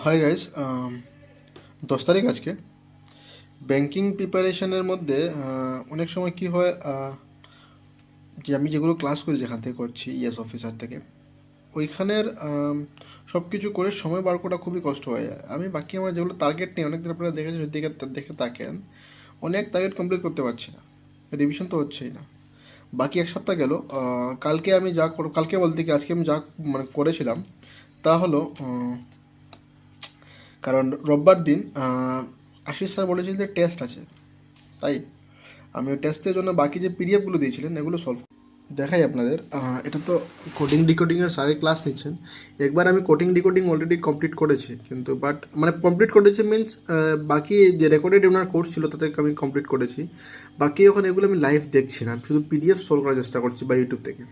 Hi guys, 10 তারিখ আজকে। Banking প্রিপারেশনের মধ্যে অনেক সময় কি হয়, যে আমি যেগুলো ক্লাস করি যেখান থেকে করছি ইএস অফিসার থেকে, ওইখানের সব কিছু করে সময় বার করা খুবই কষ্ট হয়ে যায়। আমি বাকি আমার যেগুলো টার্গেট নেই, অনেক দিন আপনারা দেখেছেন, দিকে দেখে থাকেন, অনেক টার্গেট কমপ্লিট করতে পারছি না, রিভিশন তো হচ্ছেই না। বাকি এক সপ্তাহ গেল। কালকে আমি কালকে বলতে কি আজকে আমি যা মানে করেছিলাম তা হলো, কারণ রোববার দিন আশিস স্যার বলেছিলেন যে টেস্ট আছে, তাই আমি ওই টেস্টের জন্য বাকি যে পিডিএফগুলো দিয়েছিলেন এগুলো সলভ দেখাই আপনাদের। এটা তো কোডিং ডিকোডিংয়ের স্যারের ক্লাস নিচ্ছেন। একবার আমি কোডিং ডিকোডিং অলরেডি কমপ্লিট করেছি, কিন্তু বাট মানে কমপ্লিট করেছি মিনস বাকি যে রেকর্ডেড ওনার কোর্স ছিল তাতে আমি কমপ্লিট করেছি। বাকি ওখানে এগুলো আমি লাইভ দেখছি না, শুধু পিডিএফ সলভ করার চেষ্টা করছি বা ইউটিউব থেকে।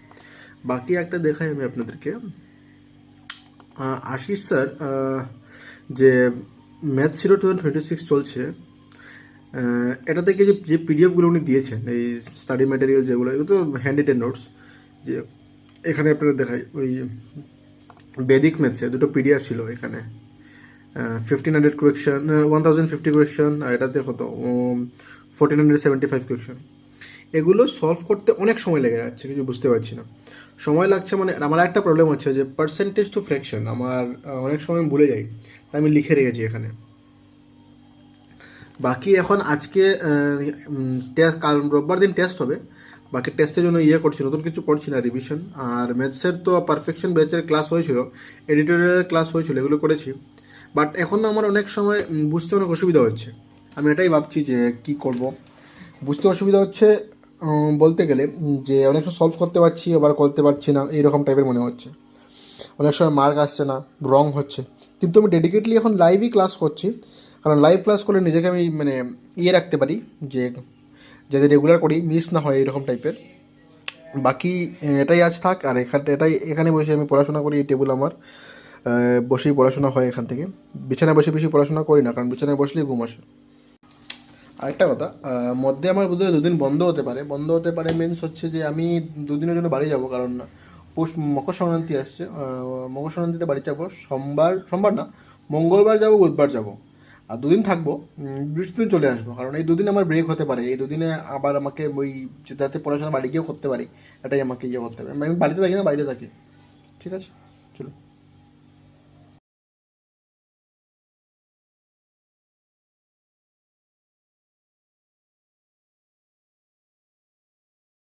বাকি একটা দেখাই আমি আপনাদেরকে। আশিস স্যার যে ম্যাথ 2026 চলছে, এটা থেকে যে যে পিডিএফগুলো উনি দিয়েছেন, এই স্টাডি ম্যাটেরিয়াল যেগুলো, এগুলো তো হ্যান্ড রিটেন নোটস। যে এখানে আপনারা দেখাই, ওই বেদিক ম্যাথসে দুটো পিডিএফ ছিল এখানে, 1500 কোয়েকশন, 1050 কোয়েকশন, আর এটাতে কত 1475 কোয়েকশন। এগুলো সলভ করতে অনেক সময় লেগে যাচ্ছে, কিছু বুঝতে পারছি না। সময় লাগছে মানে আমার একটা প্রবলেম হচ্ছে যে পার্সেন্টেজ টু ফ্র্যাকশন আমার অনেক সময় ভুলে যাই, তাই আমি লিখে রেখেছি এখানে। বাকি এখন আজকে টেস্ট, কাল রোববার দিন টেস্ট হবে। বাকি টেস্টের জন্য করছি, নতুন কিছু করছি না, রিভিশন। আর ম্যাথসের তো পারফেকশন ব্যাচের ক্লাস হয়েছিল, এডিটোরিয়ালের ক্লাস হয়েছিল, এগুলো করেছি। বাট এখন আমার অনেক সময় বুঝতে অনেক অসুবিধা হচ্ছে। আমি এটাই ভাবছি যে কি করব, বুঝতে অসুবিধা হচ্ছে। বলতে গেলে যে অনেক সময় সলভ করতে পারছি, আবার করতে পারছি না, এইরকম টাইপের মনে হচ্ছে। অনেক সময় মার্ক আসছে না, রং হচ্ছে। কিন্তু আমি ডেডিকেটলি এখন লাইভই ক্লাস করছি, কারণ লাইভ ক্লাস করলে নিজেকে আমি মানে রাখতে পারি যে যাতে রেগুলার করি, মিস না হয় এরকম টাইপের। বাকি এটাই আজ থাক। আর এখানে বসে আমি পড়াশোনা করি, এই টেবিল আমার, বসেই পড়াশোনা হয় এখান থেকে। বিছানায় বসে বেশি পড়াশোনা করি না, কারণ বিছানায় বসলেই ঘুম আসে। আরেকটা কথা, মধ্যে আমার বোধহয় 2 দিন বন্ধ হতে পারে। বন্ধ হতে পারে মিনস হচ্ছে যে আমি 2 দিনের জন্য বাড়ি যাব, কারণ মকর সংক্রান্তি আসছে। মকর সংক্রান্তিতে বাড়ি যাবো সোমবার না, মঙ্গলবার যাব, বুধবার যাব। আর 2 দিন থাকবো, বৃহস্পতিদিন চলে আসবো। কারণ এই 2 দিন আমার ব্রেক হতে পারে, এই 2 দিনে আবার আমাকে ওই যাতে পড়াশোনা বাড়ি গিয়েও করতে পারি, এটাই আমাকে করতে হবে। আমি বাড়িতে থাকি না, বাইরে থাকি। ঠিক আছে, চলো।